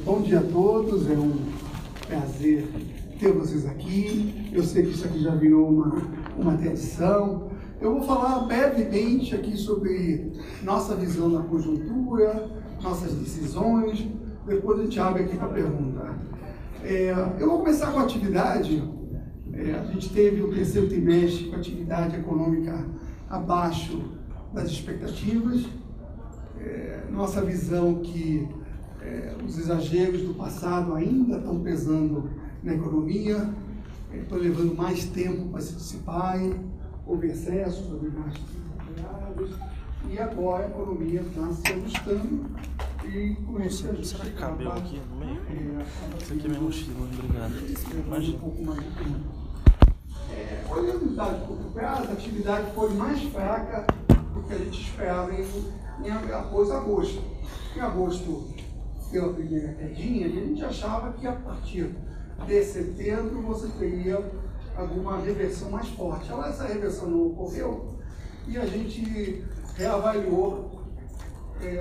Bom dia a todos, é um prazer ter vocês aqui. Eu sei que isso aqui já virou uma tradição. Eu vou falar brevemente aqui sobre nossa visão da conjuntura, nossas decisões, depois a gente abre aqui para pergunta. Eu vou começar com a atividade. A gente teve o terceiro trimestre com atividade econômica abaixo das expectativas. Nossa visão que os exageros do passado ainda estão pesando na economia, estão levando mais tempo para se dissiparem, houve excessos, houve gastos exagerados, e agora a economia está se ajustando e com isso a gente será que cabelo aqui no meio? Isso aqui é minha mochila, obrigado. Imagina. Um pouco mais de tempo. Olhando os dados de curto prazo, a atividade foi mais fraca do que a gente esperava após agosto. Em agosto, pela primeira quedinha, a gente achava que a partir de setembro você teria alguma reversão mais forte. Essa reversão não ocorreu e a gente reavaliou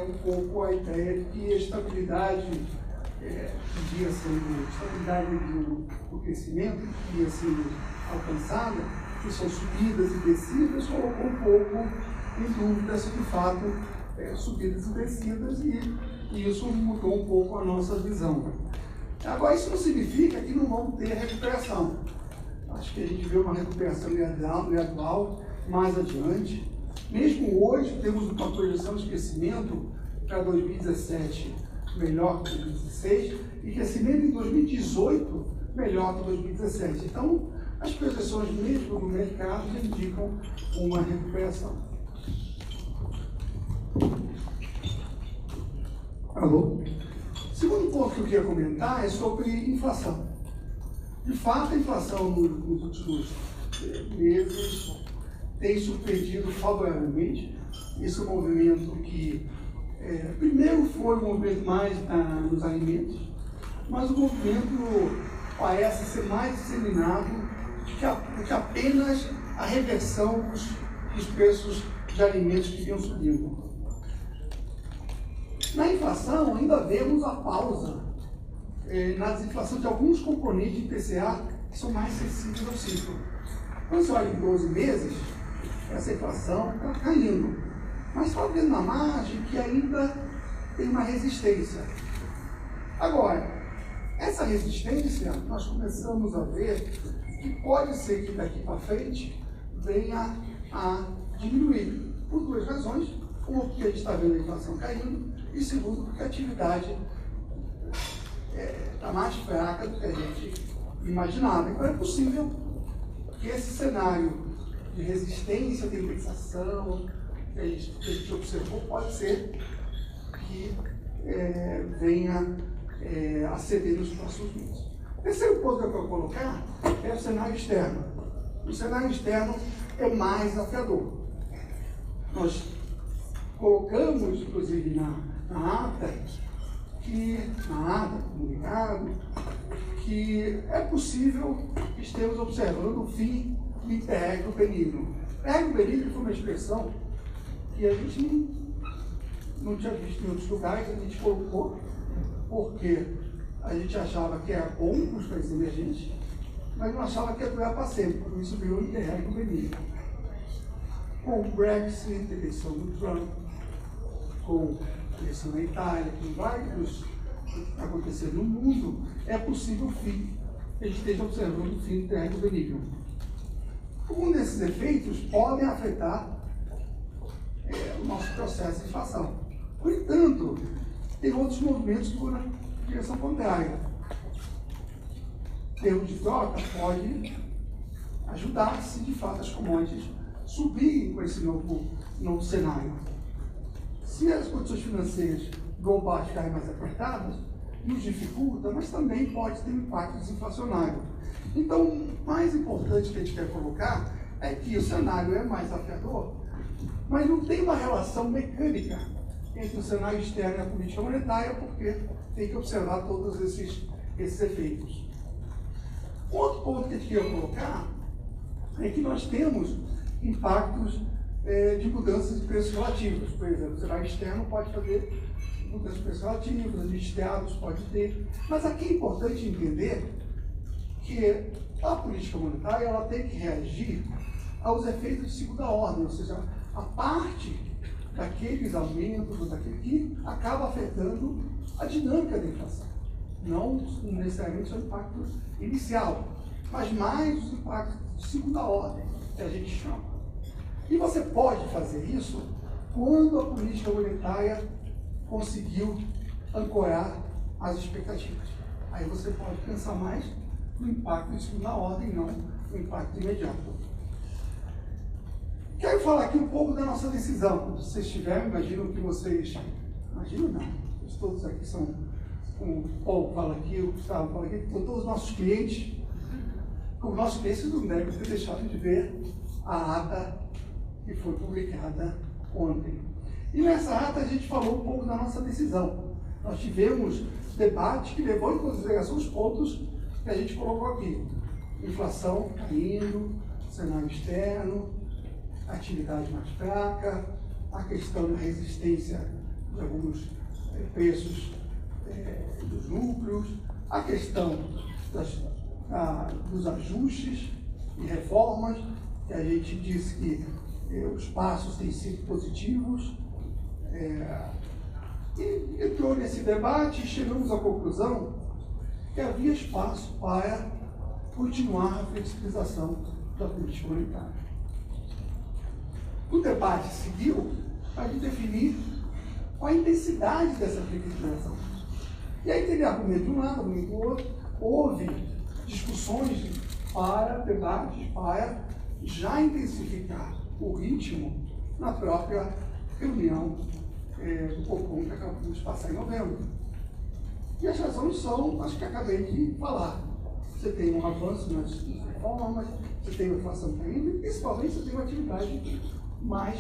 um pouco a ideia de que a estabilidade que ia sendo, estabilidade do crescimento que ia sendo alcançada, que são subidas e descidas, colocou um pouco em dúvida se de fato subidas e descidas, e isso mudou um pouco a nossa visão. Agora, isso não significa que não vamos ter recuperação. Acho que a gente vê uma recuperação gradual mais adiante. Mesmo hoje, temos uma projeção de crescimento para 2017 melhor que 2016 e crescimento em 2018 melhor que 2017. Então, as projeções mesmo do mercado indicam uma recuperação. Alô? Segundo ponto que eu queria comentar é sobre inflação. De fato, a inflação nos últimos meses tem surpreendido favoravelmente. Esse é um movimento que, primeiro, foi um movimento mais nos alimentos, mas o movimento parece ser mais disseminado do que apenas a reversão dos preços de alimentos que vinham subindo. Na inflação, ainda vemos a pausa na desinflação de alguns componentes de IPCA que são mais sensíveis ao ciclo. Quando você olha em 12 meses, essa inflação está caindo, mas está vendo na margem que ainda tem uma resistência. Agora, essa resistência nós começamos a ver que pode ser que daqui para frente venha a diminuir, por duas razões. Uma, porque a gente está vendo a inflação caindo, e segundo, porque a atividade está mais fraca do que a gente imaginava. Então é possível que esse cenário de resistência, de indexação que a gente observou, pode ser que venha a ceder nos próximos meses. O terceiro ponto que eu quero colocar é o cenário externo. O cenário externo é mais desafiador. Nós colocamos, inclusive, na ata, comunicado, que é possível que estejamos observando o fim do interregno benigno. Interregno benigno foi uma expressão que a gente não tinha visto em outros lugares, a gente colocou porque a gente achava que era bom para os países emergentes, mas não achava que ia durar para sempre, por isso virou interregno benigno. Com o Brexit, eleição do Trump, com a eleição na Itália, com vários que está acontecendo no mundo, é possível que a gente esteja observando o fim do interregno benigno. Um desses efeitos podem afetar o nosso processo de inflação. No entanto, tem outros movimentos que vão na direção contrária. O termo de troca pode ajudar se de fato as commodities subirem com esse novo cenário. Se as condições financeiras globais ficarem mais apertadas, nos dificulta, mas também pode ter um impacto desinflacionário. Então, o mais importante que a gente quer colocar é que o cenário é mais desafiador, mas não tem uma relação mecânica entre o cenário externo e a política monetária, porque tem que observar todos esses efeitos. Outro ponto que a gente queria colocar é que nós temos impactos de mudanças de preços relativos. Por exemplo, o cenário externo pode fazer muitas especulativas, administrados pode ter, mas aqui é importante entender que a política monetária ela tem que reagir aos efeitos de segunda ordem, ou seja, a parte daqueles aumentos, ou daquele que acaba afetando a dinâmica da inflação. Não necessariamente o impacto inicial, mas mais os impactos de segunda ordem, que a gente chama. E você pode fazer isso quando a política monetária conseguiu ancorar as expectativas. Aí você pode pensar mais no impacto de segunda ordem, não no impacto imediato. Quero falar aqui um pouco da nossa decisão. Quando vocês tiverem, imagino que vocês... Imagino não, todos aqui são... Como o Paulo fala aqui, o Gustavo fala aqui, são todos os nossos clientes. Como nossos clientes não devem ter deixado de ver a ata que foi publicada ontem. E nessa ata a gente falou um pouco da nossa decisão. Nós tivemos debate que levou em consideração os pontos que a gente colocou aqui. Inflação caindo, cenário externo, atividade mais fraca, a questão da resistência de alguns preços dos núcleos, a questão dos ajustes e reformas, que a gente disse que os passos têm sido positivos. E entrou nesse debate e chegamos à conclusão que havia espaço para continuar a flexibilização da política monetária. O debate seguiu para definir qual a intensidade dessa flexibilização. E aí teve argumento de um lado, argumento do outro, houve discussões para debates, para já intensificar o ritmo na própria reunião do Copom que acabamos de passar em novembro. E as razões são as que acabei de falar. Você tem um avanço nas reformas, você tem uma inflação caindo e principalmente você tem uma atividade mais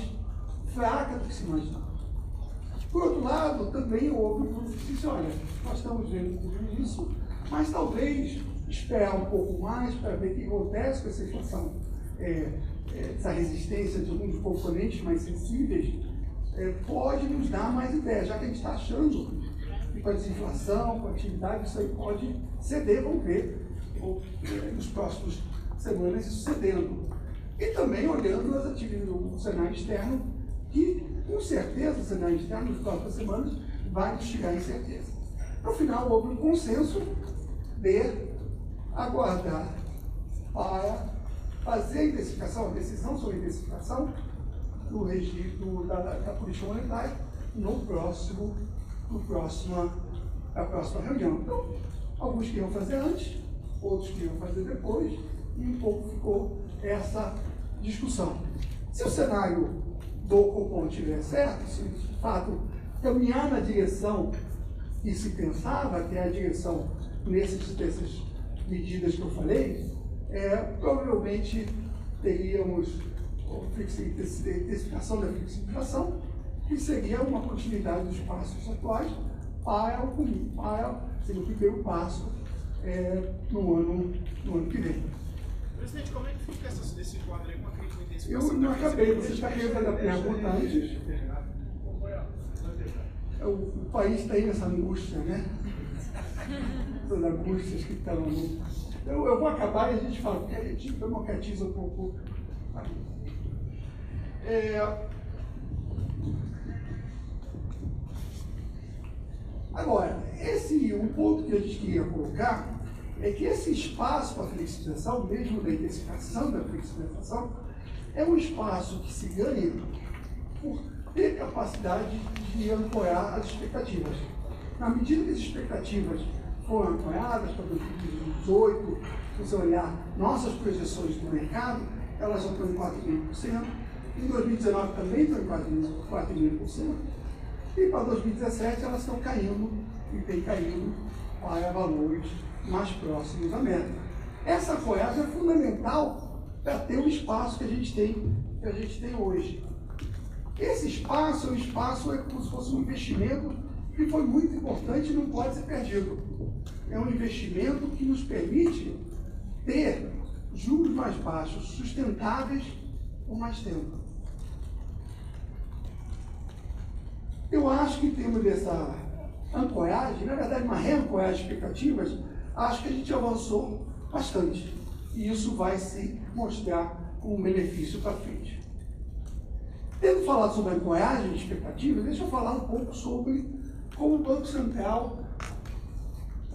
fraca do que se imaginava. Por outro lado, também houve um disse, olha, nós estamos vendo tudo isso, mas talvez esperar um pouco mais para ver o que acontece com essa inflação, essa resistência de alguns componentes mais sensíveis, pode nos dar mais ideia, já que a gente está achando que com a desinflação, com a atividade, isso aí pode ceder, vamos ver, nos próximos semanas isso cedendo. E também olhando as atividades do cenário externo, que com certeza o cenário externo nas próximas semanas vai nos chegar em incerteza. No final, houve um consenso de aguardar para fazer a intensificação, a decisão sobre a intensificação do regime da política monetária na próxima reunião. Então, alguns queriam fazer antes, outros queriam fazer depois, e um pouco ficou essa discussão. Se o cenário do Copom estiver certo, se de fato caminhar na direção que se pensava, que é a direção dessas medidas que eu falei, provavelmente teríamos intensificação da flexibilização, que seria uma continuidade dos passos atuais para ser o primeiro passo no ano que vem. Presidente, como é que fica esse quadro aí com a crítica de intensificação? Eu não acabei, você está querendo fazer a pergunta antes? O país está aí nessa angústia, né? Essas angústias que estão ali. Eu vou acabar e a gente fala, porque a gente democratiza um pouco aqui. Agora, um ponto que a gente queria colocar é que esse espaço para a flexibilização, mesmo da intensificação da flexibilização, é um espaço que se ganha por ter capacidade de ancorar as expectativas. Na medida que as expectativas foram ancoradas para 2018, se você olhar nossas projeções do mercado, elas já estão em 4,5%, em 2019 também estão em 4,5%, e para 2017 elas estão caindo, e têm caído para valores mais próximos da meta. Essa ancoragem é fundamental para ter o espaço que a gente tem hoje. Esse espaço é como se fosse um investimento que foi muito importante e não pode ser perdido. É um investimento que nos permite ter juros mais baixos, sustentáveis por mais tempo. Eu acho que em termos dessa ancoragem, na verdade uma reancoragem de expectativas, acho que a gente avançou bastante. E isso vai se mostrar como um benefício para frente. Tendo falado sobre a ancoragem de expectativas, deixa eu falar um pouco sobre como o Banco Central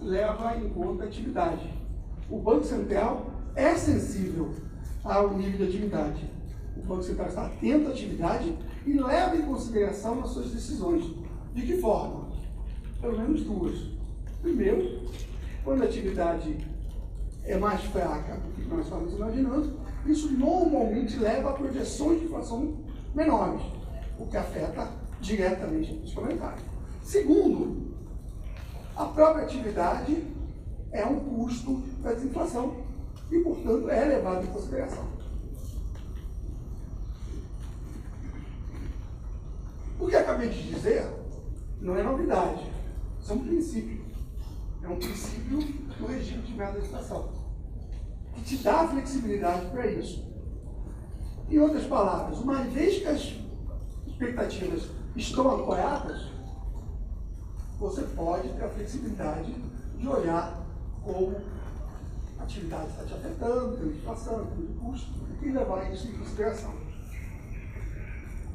leva em conta a atividade. O Banco Central é sensível ao nível de atividade. O Banco Central está atento à atividade e leva em consideração nas suas decisões. De que forma? Pelo menos duas. Primeiro, quando a atividade é mais fraca do que nós estamos imaginando, isso normalmente leva a projeções de inflação menores, o que afeta diretamente os comentários. Segundo, a própria atividade é um custo da desinflação e, portanto, é levado em consideração. O que acabei de dizer não é novidade, isso é um princípio. É um princípio do regime de meta da inflação, que te dá flexibilidade para isso. Em outras palavras, uma vez que as expectativas estão ancoradas, você pode ter a flexibilidade de olhar como a atividade está te afetando, tem inflação, tem custo, e levar isso em consideração.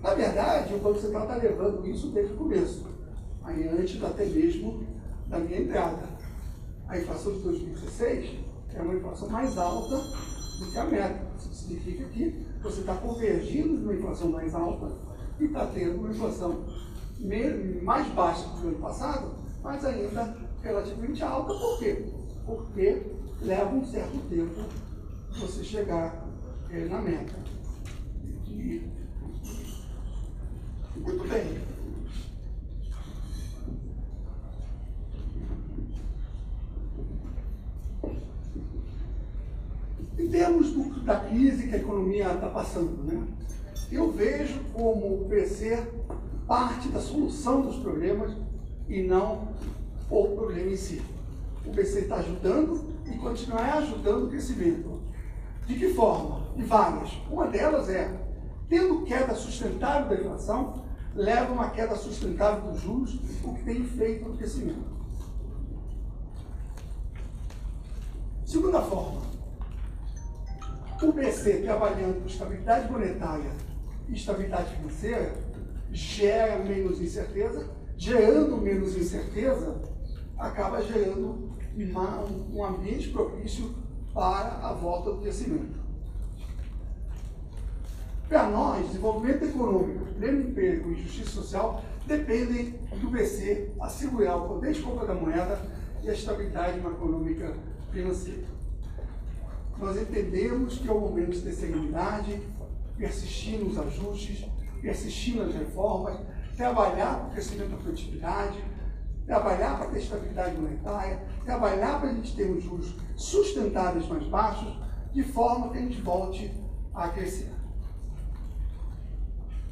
Na verdade, o Banco Central está levando isso desde o começo, aí antes até mesmo da minha entrada. A inflação de 2016 é uma inflação mais alta do que a meta. Isso significa que você está convergindo de uma inflação mais alta e está tendo uma inflação mais baixa do que o ano passado, mas ainda relativamente alta. Por quê? Porque leva um certo tempo você chegar na meta. Muito bem. Em termos da crise que a economia está passando, né? Eu vejo como o PC parte da solução dos problemas e não o problema em si. O PC está ajudando e continuará ajudando o crescimento. De que forma? De várias. Uma delas é, tendo queda sustentável da inflação, leva a uma queda sustentável dos juros, o que tem feito no crescimento. Segunda forma, o BC trabalhando com estabilidade monetária e estabilidade financeira gera menos incerteza, gerando menos incerteza, acaba gerando um ambiente propício para a volta do crescimento. Para nós, desenvolvimento econômico, pleno emprego e justiça social dependem do BC assegurar o poder de compra da moeda e a estabilidade macroeconômica financeira. Nós entendemos que é o momento de ter serenidade, persistir nos ajustes, persistir nas reformas, trabalhar para o crescimento da produtividade, trabalhar para ter estabilidade monetária, trabalhar para a gente ter os juros sustentáveis mais baixos, de forma que a gente volte a crescer.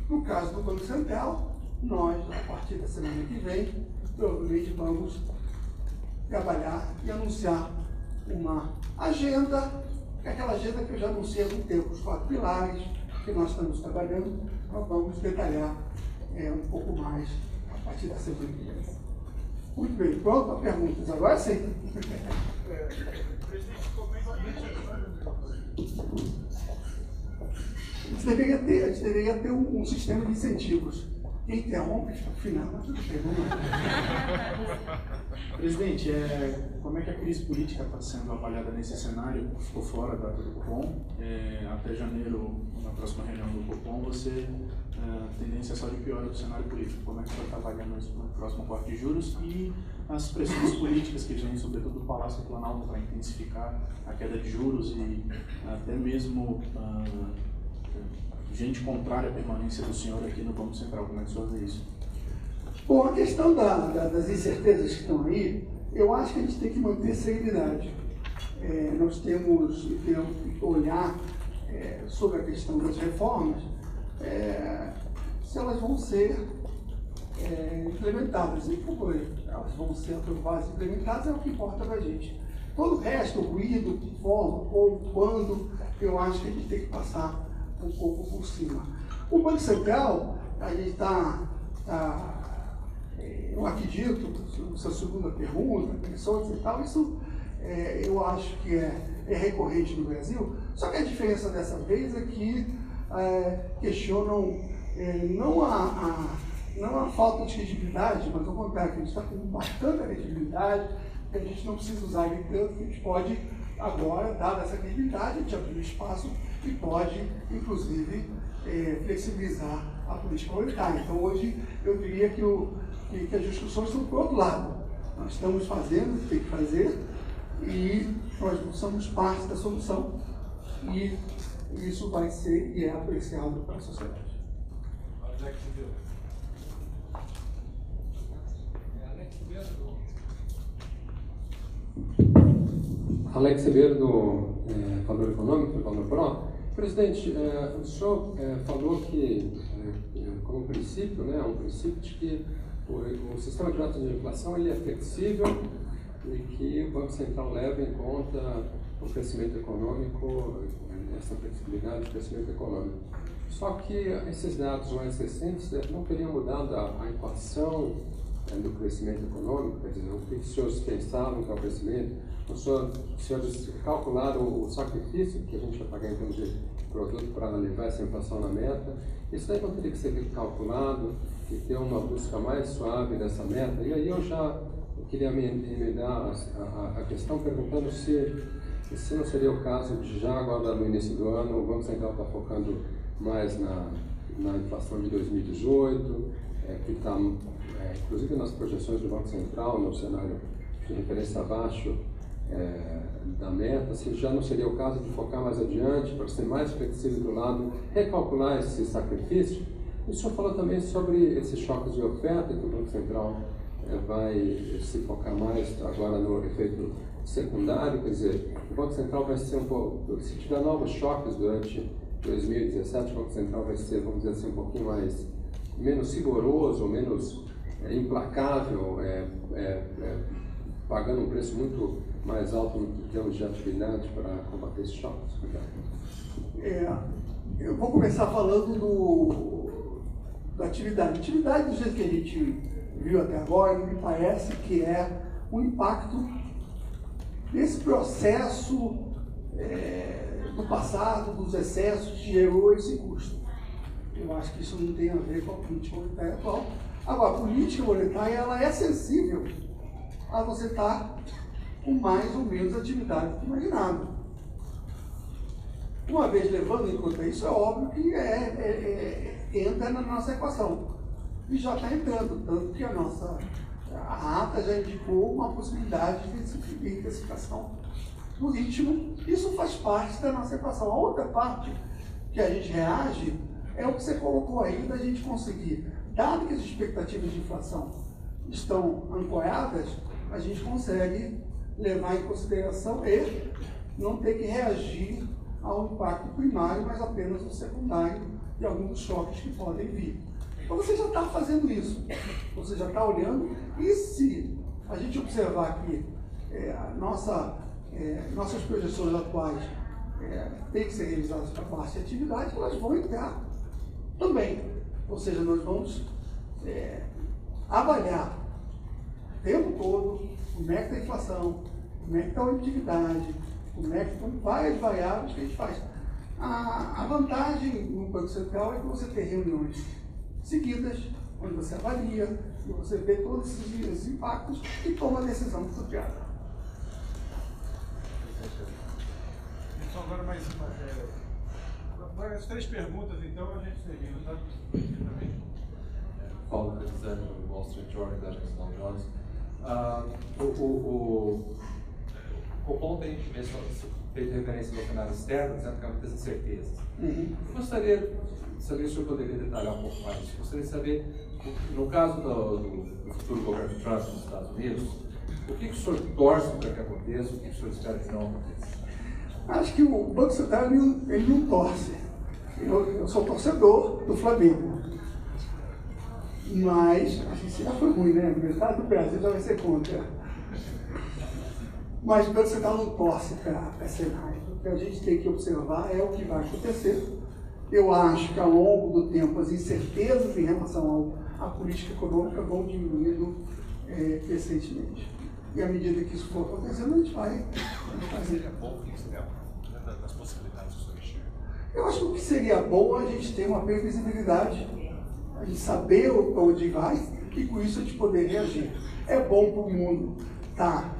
No caso do Banco Central, nós, a partir da semana que vem, provavelmente vamos trabalhar e anunciar uma agenda, aquela agenda que eu já anunciei há algum tempo, os 4 pilares que nós estamos trabalhando, nós vamos detalhar um pouco mais a partir da semana que vem. Muito bem, pronto para perguntas. Agora sim. Presidente, como é que A gente deveria ter um sistema de incentivos. Quem interrompe fica no final, mas tudo bem, vamos lá. Presidente, como é que a crise política está sendo avaliada nesse cenário? Ficou fora da do Copom. Até janeiro, na próxima reunião do Copom, a tendência é só de piora do cenário político. Como é que você está avaliando isso no próximo corte de juros e as pressões políticas que vêm, sobretudo do Palácio do Planalto, para intensificar a queda de juros e até mesmo gente contrária à permanência do senhor aqui no Banco Central? Como é que o senhor vê isso? Bom, a questão das incertezas que estão aí, eu acho que a gente tem que manter serenidade. Nós temos que olhar sobre a questão das reformas, se elas vão ser implementadas. E como elas vão ser aprovadas e implementadas é o que importa para a gente. Todo o resto, o ruído, forma, como, quando, eu acho que a gente tem que passar um pouco por cima. O Banco Central, a gente está eu acredito, sua segunda pergunta, pensões e tal, isso eu acho que é recorrente no Brasil, só que a diferença dessa vez é que questionam não a falta de credibilidade, mas ao contrário, que a gente está com bastante credibilidade, que a gente não precisa usar ele tanto, que a gente pode agora, dada essa credibilidade, a gente abrir espaço e pode, inclusive, flexibilizar a política monetária. Então, hoje, eu diria que as discussões estão do outro lado. Nós estamos fazendo o que tem que fazer e nós somos parte da solução. E isso vai ser e é apreciado para a sociedade. Alex Ribeiro, do Valor Econômico, do Valor Pro. Presidente, o senhor falou que, como princípio, um princípio de que o sistema de metas de inflação ele é flexível e que o Banco Central leva em conta o crescimento econômico, essa flexibilidade do crescimento econômico. Só que esses dados mais recentes não teriam mudado a equação do crescimento econômico, quer dizer, o que os senhores pensavam que é o crescimento, os senhores calcularam o sacrifício que a gente vai pagar em termos de produto para levar essa inflação na meta, isso daí não teria que ser calculado e ter uma busca mais suave dessa meta. E aí eu queria emendar a questão perguntando se não seria o caso de já agora no início do ano o Banco Central está focando mais na inflação de 2018, que está inclusive nas projeções do Banco Central, no cenário de referência abaixo da meta, se já não seria o caso de focar mais adiante, para ser mais flexível do lado, recalcular esse sacrifício. E o senhor falou também sobre esses choques de oferta, que o Banco Central vai se focar mais agora no efeito secundário, quer dizer, o Banco Central vai ser um pouco, se tiver novos choques durante 2017, o Banco Central vai ser, vamos dizer assim, um pouquinho menos rigoroso, menos implacável, pagando um preço muito mais alto em termos de atividade para combater esses choques. Eu vou começar falando da atividade. A atividade, do jeito que a gente viu até agora, me parece que é o impacto desse processo do passado, dos excessos que gerou esse custo. Eu acho que isso não tem a ver com a política monetária atual. Agora, a política monetária ela é sensível a você estar com mais ou menos atividade do que imaginado. Uma vez levando em conta isso, é óbvio que entra na nossa equação. E já está entrando, tanto que a ata já indicou uma possibilidade de intensificação do ritmo. Isso faz parte da nossa equação. A outra parte que a gente reage é o que você colocou aí, da gente conseguir, dado que as expectativas de inflação estão ancoradas, a gente consegue levar em consideração e não ter que reagir ao impacto primário, mas apenas ao secundário de alguns dos choques que podem vir. Então você já está fazendo isso, você já está olhando, e se a gente observar que nossas projeções atuais têm que ser revisadas para a parte de atividade, elas vão entrar também. Ou seja, nós vamos avaliar o tempo todo como é que está a inflação, como é que está a atividade, como é que estão várias variáveis que a gente faz. A vantagem no Banco Central é que você tem reuniões seguidas, onde você avalia, e você vê todos esses impactos e toma a decisão apropriada. Então, agora mais as 3 perguntas, então, a gente termina, tá? Paulo Cantizano, do Wall Street Journal, da agência Dow Jones. O ponto a gente fez referência ao cenário externo, dizendo que há muitas incertezas. Eu gostaria de saber, se o senhor poderia detalhar um pouco mais. Gostaria de saber, no caso do futuro governo Trump nos Estados Unidos, o que o senhor torce para que aconteça, o que o senhor espera que não aconteça? Acho que o Banco Central ele não torce. Eu sou torcedor do Flamengo. Mas, isso já foi ruim, né? Metade do Brasil já vai ser contra. Mas o Banco Central não torce para cenário. O que a gente tem que observar é o que vai acontecer. Eu acho que ao longo do tempo as incertezas em relação a política econômica vão diminuindo crescentemente. E à medida que isso for acontecendo, a gente vai fazer. Seria bom que isso das possibilidades do senhor enxerga? Eu acho que o que seria bom é a gente ter uma previsibilidade, a gente saber onde vai e com isso a gente poder reagir. É bom para o mundo estar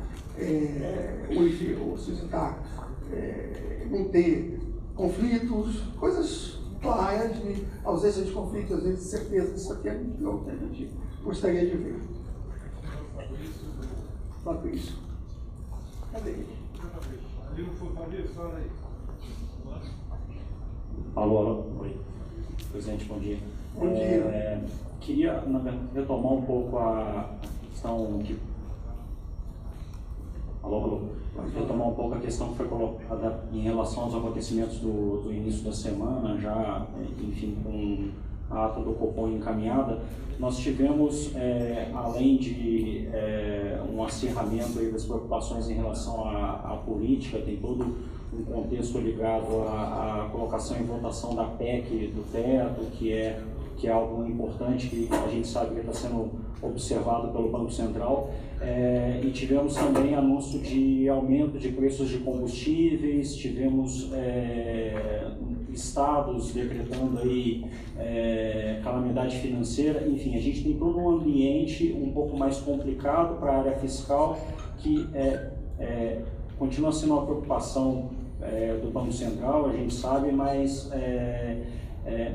não ter conflitos, coisas claras de ausência de conflitos, ausência de certeza. Isso aqui é o que a gente gostaria de ver. Fato isso. Cadê ele? Alô, oi. Presidente, bom dia. Bom dia. Queria retomar um pouco a questão que... Alô. Retomar um pouco a questão que foi colocada em relação aos acontecimentos do início da semana, já, enfim, com a ata do Copom encaminhada. Nós tivemos, além de um acirramento aí das preocupações em relação à política, tem todo um contexto ligado à colocação em votação da PEC do teto, que é algo importante, que a gente sabe que está sendo observado pelo Banco Central, e tivemos também anúncio de aumento de preços de combustíveis, tivemos estados decretando aí calamidade financeira, enfim, a gente tem todo um ambiente um pouco mais complicado para a área fiscal, que continua sendo uma preocupação do Banco Central, a gente sabe, mas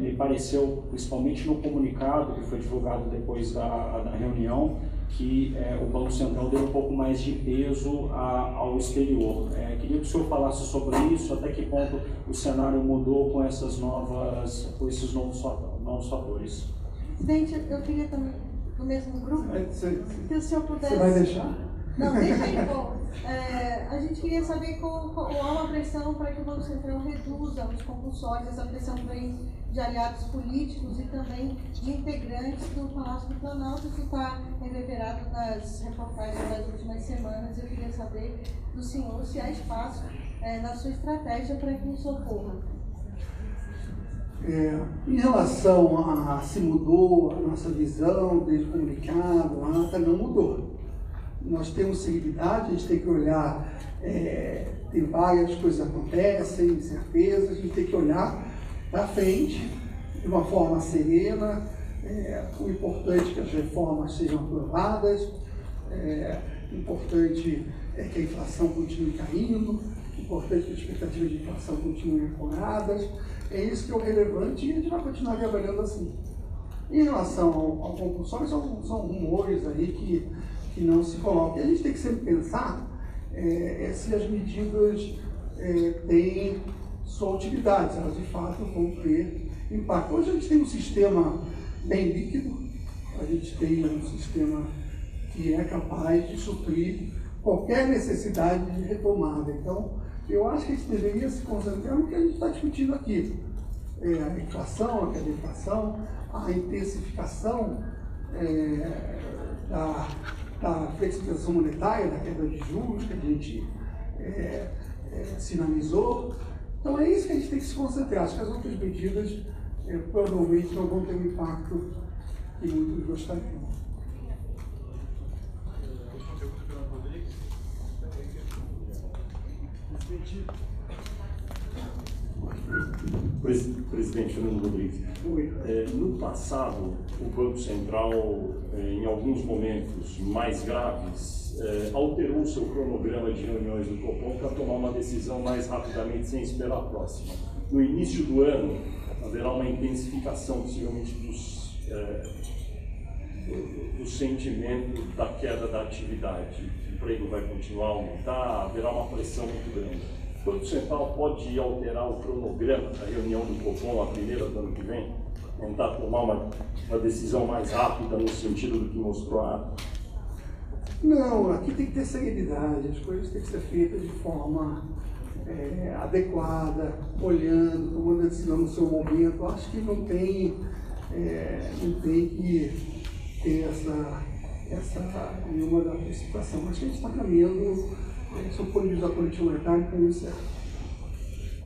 me pareceu, principalmente no comunicado que foi divulgado depois da reunião, que o Banco Central deu um pouco mais de peso ao exterior. Queria que o senhor falasse sobre isso, até que ponto o cenário mudou com esses novos fatores. Presidente, eu queria também, do mesmo grupo, que o senhor pudesse... Você vai deixar? Não, deixa aí, bom. A gente queria saber qual há uma pressão para que o Banco Central reduza os compulsórios, essa pressão vem de aliados políticos e também de integrantes do Palácio do Planalto, que está reverberado nas reportagens das últimas semanas. Eu queria saber do senhor se há espaço na sua estratégia para que isso ocorra. Em relação a se mudou a nossa visão desde o comunicado, a ata não mudou. Nós temos celeridade, a gente tem que olhar, tem várias coisas que acontecem, incertezas, a gente tem que olhar para frente de uma forma serena. O importante é que as reformas sejam aprovadas, o importante é que a inflação continue caindo, o importante é que as expectativas de inflação continuem ancoradas. É isso que é o relevante e a gente vai continuar trabalhando assim. Em relação ao compulsório, são rumores aí que não se colocam. E a gente tem que sempre pensar se as medidas têm sua utilidade, se elas de fato vão ter impacto. Hoje a gente tem um sistema bem líquido, a gente tem um sistema que é capaz de suprir qualquer necessidade de retomada. Então, eu acho que a gente deveria se concentrar no que a gente está discutindo aqui. A inflação, a queda da inflação, a intensificação da flexibilização monetária, da queda de juros que a gente sinalizou. Então é isso que a gente tem que se concentrar. Acho que as outras medidas provavelmente não vão ter o impacto que muitos gostariam. Presidente Fernando Rodrigues, no passado, o Banco Central, em alguns momentos mais graves, alterou o seu cronograma de reuniões do Copom para tomar uma decisão mais rapidamente, sem esperar a próxima. No início do ano, haverá uma intensificação, possivelmente, do sentimento da queda da atividade. O emprego vai continuar a aumentar, haverá uma pressão muito grande. O Banco Central pode alterar o cronograma da reunião do Copom, a primeira do ano que vem, tentar tomar uma decisão mais rápida no sentido do que mostrou a ata? Não, aqui tem que ter serenidade, as coisas têm que ser feitas de forma adequada, olhando, tomando a decisão no seu momento. Acho que não tem que ter nenhuma da situação. Acho que a gente está caminhando, sob o ponto de vista da política monetária, para o caminho certo.